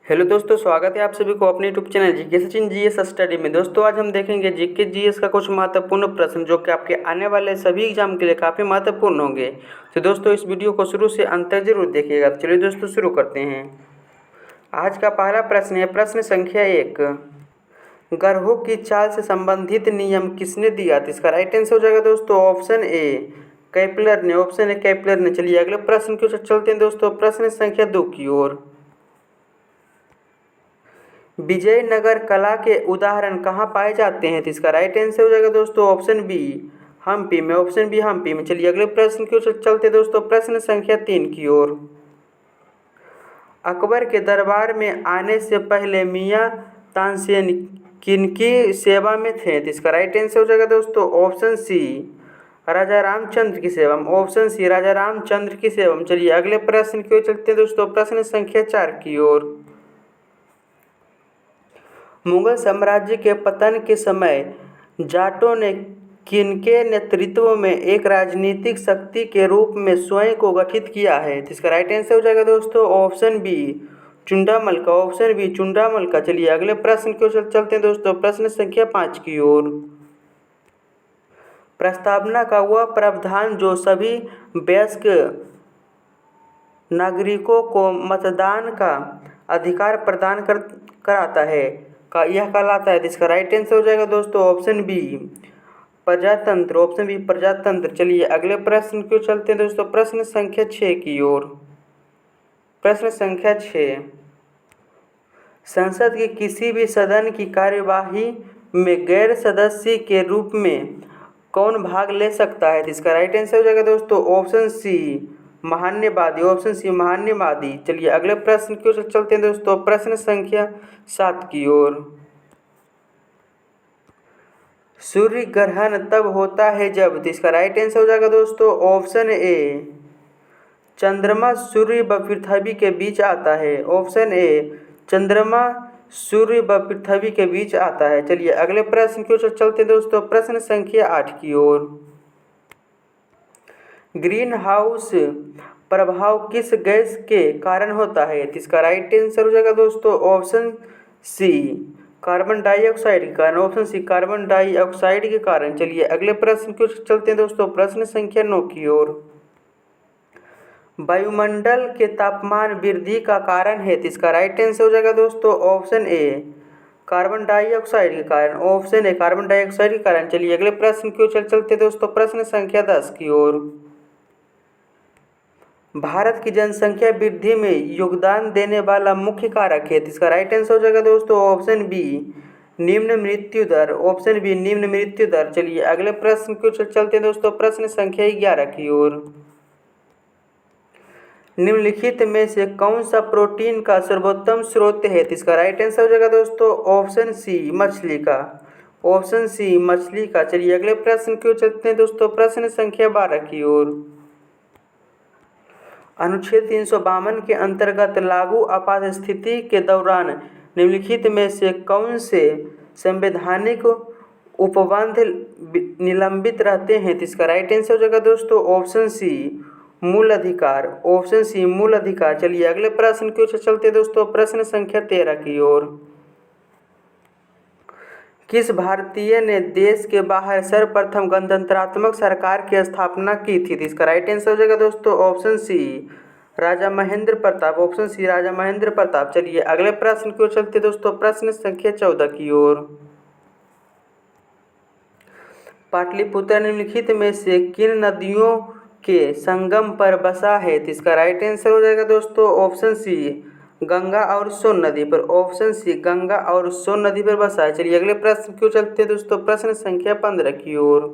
Hello दोस्तों, स्वागत है आप सभी को अपने YouTube channel GK Sachin GS study में। दोस्तों आज हम देखेंगे जीके जीएस का कुछ महत्वपूर्ण प्रश्न जो कि आपके आने वाले सभी एग्जाम के लिए काफ़ी महत्वपूर्ण होंगे। तो दोस्तों इस वीडियो को शुरू से अंत तक जरूर देखिएगा। तो चलिए दोस्तों शुरू करते हैं। आज का पहला प्रश्न है प्रश्न संख्या 1। ग्रहों की चाल से संबंधित नियम किसने दिया? तो इसका राइट आंसर हो जाएगा दोस्तों ऑप्शन ए केपलर ने। ऑप्शन ए केपलर ने। चलिए अगले प्रश्न की ओर चलते हैं दोस्तों, प्रश्न संख्या 2 की ओर। विजयनगर कला के उदाहरण कहाँ पाए जाते हैं? तो इसका राइट आंसर हो जाएगा दोस्तों ऑप्शन बी हम्पी में। ऑप्शन बी हम्पी में। चलिए अगले प्रश्न की ओर चलते दोस्तों, प्रश्न संख्या 3 की ओर। अकबर के दरबार में आने से पहले मियाँ तानसेन किनकी सेवा में थे? तो इसका राइट आंसर हो जाएगा दोस्तों ऑप्शन सी राजा रामचंद्र की सेवा में। ऑप्शन सी राजा रामचंद्र की सेवा में। चलिए अगले प्रश्न की ओर चलते हैं दोस्तों, प्रश्न संख्या 4 की ओर। मुगल साम्राज्य के पतन के समय जाटों ने किनके नेतृत्व में एक राजनीतिक शक्ति के रूप में स्वयं को गठित किया है? तो इसका राइट आंसर हो जाएगा दोस्तों ऑप्शन बी चुंडामल का। ऑप्शन बी चुंडामल का। चलिए अगले प्रश्न की ओर चलते हैं दोस्तों, प्रश्न संख्या 5 की ओर। प्रस्तावना का वह प्रावधान जो सभी वयस्क नागरिकों को मतदान का अधिकार प्रदान कराता है का यह कहलाता है? इसका राइट आंसर हो जाएगा दोस्तों ऑप्शन बी प्रजातंत्र। ऑप्शन बी प्रजातंत्र। चलिए अगले प्रश्न की ओर चलते हैं दोस्तों, प्रश्न संख्या 6 की ओर। प्रश्न संख्या 6। संसद के किसी भी सदन की कार्यवाही में गैर सदस्य के रूप में कौन भाग ले सकता है? इसका राइट आंसर हो जाएगा दोस्तों ऑप्शन सी महान्यवादी। Option C महान्यवादी। चलिए अगले प्रश्न की ओर चलते हैं दोस्तों, प्रश्न संख्या 7 की ओर। सूर्य ग्रहण तब होता है जब? इसका राइट आंसर हो जाएगा दोस्तों ऑप्शन ए चंद्रमा सूर्य व पृथ्वी के बीच आता है। ऑप्शन ए चंद्रमा सूर्य व पृथ्वी के बीच आता है। चलिए अगले प्रश्न की ओर चलते हैं दोस्तों, प्रश्न संख्या 8 की ओर। ग्रीन हाउस प्रभाव किस गैस के कारण होता है? इसका राइट आंसर हो जाएगा दोस्तों ऑप्शन सी कार्बन डाइऑक्साइड के कारण। ऑप्शन सी कार्बन डाइऑक्साइड के कारण। चलिए अगले प्रश्न की ओर चलते हैं दोस्तों, प्रश्न संख्या 9 की ओर। वायुमंडल के तापमान वृद्धि का कारण है? इसका राइट आंसर हो जाएगा दोस्तों ऑप्शन ए कार्बन डाइऑक्साइड के कारण। ऑप्शन ए कार्बन डाइऑक्साइड के कारण। चलिए अगले प्रश्न की ओर चलते दोस्तों, प्रश्न संख्या 10 की ओर। भारत की जनसंख्या वृद्धि में योगदान देने वाला मुख्य कारक है? इसका राइट आंसर हो जाएगा दोस्तों ऑप्शन बी निम्न मृत्यु दर। ऑप्शन बी निम्न मृत्यु दर। चलिए अगले प्रश्न की ओर चलते हैं दोस्तों, प्रश्न संख्या 11 की ओर। निम्नलिखित में से कौन सा प्रोटीन का सर्वोत्तम स्रोत है? इसका राइट आंसर हो जाएगा दोस्तों ऑप्शन सी मछली का। ऑप्शन सी मछली का। चलिए अगले प्रश्न की ओर चलते हैं दोस्तों, प्रश्न संख्या 12 की ओर। अनुच्छेद 352 के अंतर्गत लागू आपात स्थिति के दौरान निम्नलिखित में से कौन से संवैधानिक उपबंध निलंबित रहते हैं? इसका राइट आंसर हो जाएगा दोस्तों ऑप्शन सी मूल अधिकार। ऑप्शन सी मूल अधिकार। चलिए अगले प्रश्न की ओर चलते दोस्तों, प्रश्न संख्या 13 की ओर। किस भारतीय ने देश के बाहर सर्वप्रथम गणतंत्रात्मक सरकार की स्थापना की थी? इसका राइट आंसर हो जाएगा दोस्तों ऑप्शन सी राजा महेंद्र प्रताप। ऑप्शन सी राजा महेंद्र प्रताप। चलिए अगले प्रश्न की ओर चलते दोस्तों, प्रश्न संख्या 14 की ओर। पाटलिपुत्र निम्नलिखित में से किन नदियों के संगम पर बसा है? इसका राइट आंसर हो जाएगा दोस्तों ऑप्शन सी गंगा और सोन नदी पर। ऑप्शन सी गंगा और सोन नदी पर बसा है। चलिए अगले प्रश्न की ओर चलते हैं दोस्तों, प्रश्न संख्या 15 की ओर।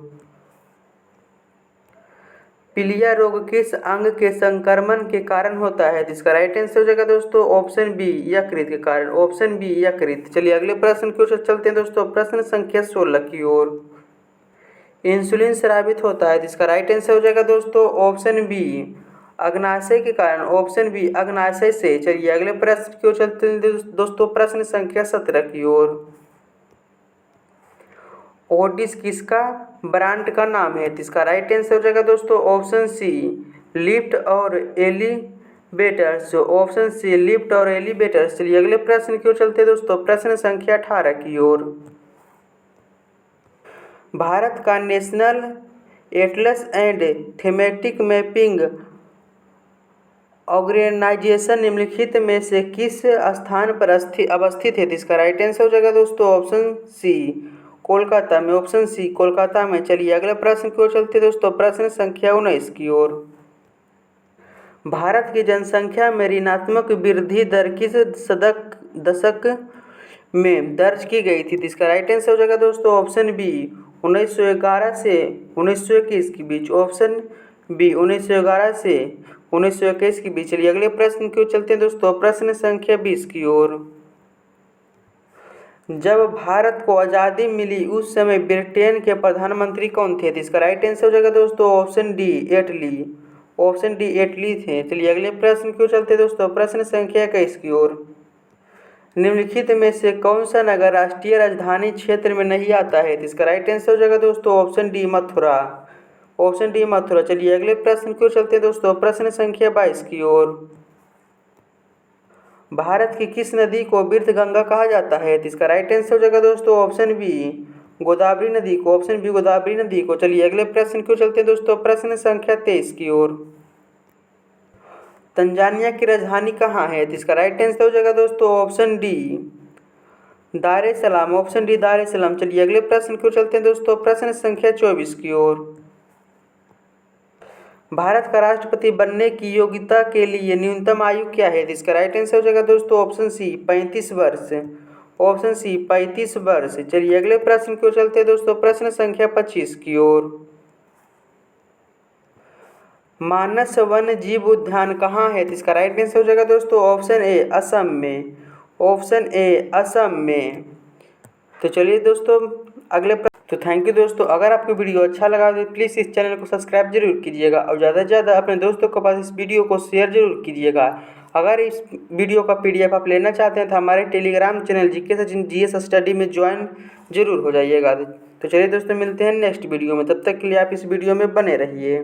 पीलिया रोग किस अंग के संक्रमण के कारण होता है? इसका राइट आंसर हो जाएगा दोस्तों ऑप्शन बी यकृत के कारण। ऑप्शन बी यकृत। चलिए अगले प्रश्न की ओर चलते हैं दोस्तों, प्रश्न संख्या 16 की ओर। इंसुलिन स्रावित होता है? इसका राइट आंसर हो जाएगा दोस्तों ऑप्शन बी अग्नाशय के कारण। ऑप्शन बी अग्नाशय से। चलिए अगले प्रश्न की ओर चलते हैं दोस्तों, प्रश्न संख्या 17 की ओर। ओटिस किसका ब्रांड का नाम है? इसका राइट आंसर हो जाएगा दोस्तों ऑप्शन सी लिफ्ट और एली एलिवेटर्स, ऑप्शन सी लिफ्ट और एलिवेटर्स। चलिए अगले प्रश्न की ओर चलते हैं दोस्तों, प्रश्न संख्या 18 की ओर। भारत का national atlas and thematic mapping organisation निम्नलिखित में से किस स्थान पर अवस्थित है? इसका राइट आंसर हो जाएगा दोस्तों ऑप्शन सी कोलकाता में, ऑप्शन सी कोलकाता में। चलिए अगले प्रश्न की ओर चलते हैं दोस्तों, प्रश्न संख्या 19 की ओर। भारत की जनसंख्या में ऋणात्मक वृद्धि दर किस दशक में दर्ज की गई थी? इसका राइट आंसर हो जाएगा दोस्तों ऑप्शन बी 1911 से 1921 के बीच, ऑप्शन बी 1911 से 1921 के बीच। चलिए अगले प्रश्न की ओर चलते हैं दोस्तों, प्रश्न संख्या 20 की ओर। जब भारत को आज़ादी मिली उस समय ब्रिटेन के प्रधानमंत्री कौन थे? इसका राइट आंसर हो जाएगा दोस्तों ऑप्शन डी एटली, ऑप्शन डी एटली थे। चलिए अगले प्रश्न की ओर चलते हैं दोस्तों, प्रश्न संख्या 21 की ओर। निम्नलिखित में से कौन सा नगर राष्ट्रीय राजधानी क्षेत्र में नहीं आता है? इसका राइट आंसर हो जाएगा दोस्तों option D Mathura, option D Mathura. चलिए अगले प्रश्न की ओर चलते हैं दोस्तों, प्रश्न संख्या 22 की ओर। भारत की किस नदी को बीर्थ गंगा कहा जाता है? इसका राइट आंसर हो जाएगा दोस्तों ऑप्शन बी गोदावरी नदी को, ऑप्शन बी गोदावरी नदी को। चलिए अगले प्रश्न की ओर चलते हैं दोस्तों, प्रश्न संख्या 23 की ओर। तंजानिया की राजधानी कहाँ है? इसका राइट आंसर हो जाएगा दोस्तों ऑप्शन डी दार ए सलाम, ऑप्शन डी दार ए सलाम। चलिए अगले प्रश्न की ओर चलते हैं दोस्तों, प्रश्न संख्या 24 की ओर। भारत का राष्ट्रपति बनने की योग्यता के लिए न्यूनतम आयु क्या है? इसका राइट आंसर हो जाएगा दोस्तों ऑप्शन सी 35 वर्ष, ऑप्शन सी 35 वर्ष। चलिए अगले प्रश्न की ओर चलते हैं दोस्तों, प्रश्न संख्या 25 की ओर। मानस वन्य जीव उद्यान कहाँ है? इसका राइट आंसर हो जाएगा दोस्तों ऑप्शन ए असम में, ऑप्शन ए असम में। तो चलिए दोस्तों अगले तो थैंक यू दोस्तों। अगर आपको वीडियो अच्छा लगा तो प्लीज़ इस चैनल को सब्सक्राइब जरूर कीजिएगा और ज़्यादा से ज़्यादा अपने दोस्तों के पास इस वीडियो को शेयर जरूर कीजिएगा। अगर इस वीडियो का PDF आप लेना चाहते हैं तो हमारे Telegram channel GK Sachin GS study में ज्वाइन जरूर हो जाइएगा। तो चलिए दोस्तों मिलते हैं नेक्स्ट वीडियो में, तब तक के लिए आप इस वीडियो में बने रहिए।